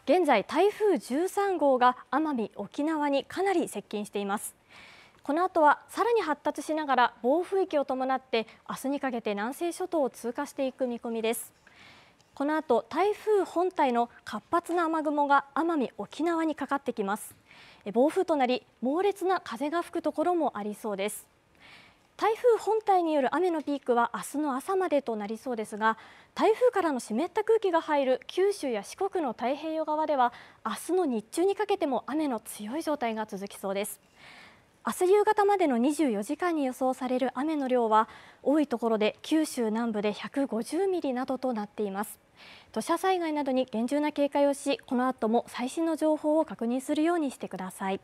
現在台風13号が奄美・沖縄にかなり接近しています。この後はさらに発達しながら暴風域を伴って明日にかけて南西諸島を通過していく見込みです。この後、台風本体の活発な雨雲が奄美・沖縄にかかってきます。暴風となり猛烈な風が吹くところもありそうです。台風本体による雨のピークは明日の朝までとなりそうですが、台風からの湿った空気が入る九州や四国の太平洋側では明日の日中にかけても雨の強い状態が続きそうです。明日夕方までの24時間に予想される雨の量は多いところで九州南部で150ミリなどとなっています。土砂災害などに厳重な警戒をし、この後も最新の情報を確認するようにしてください。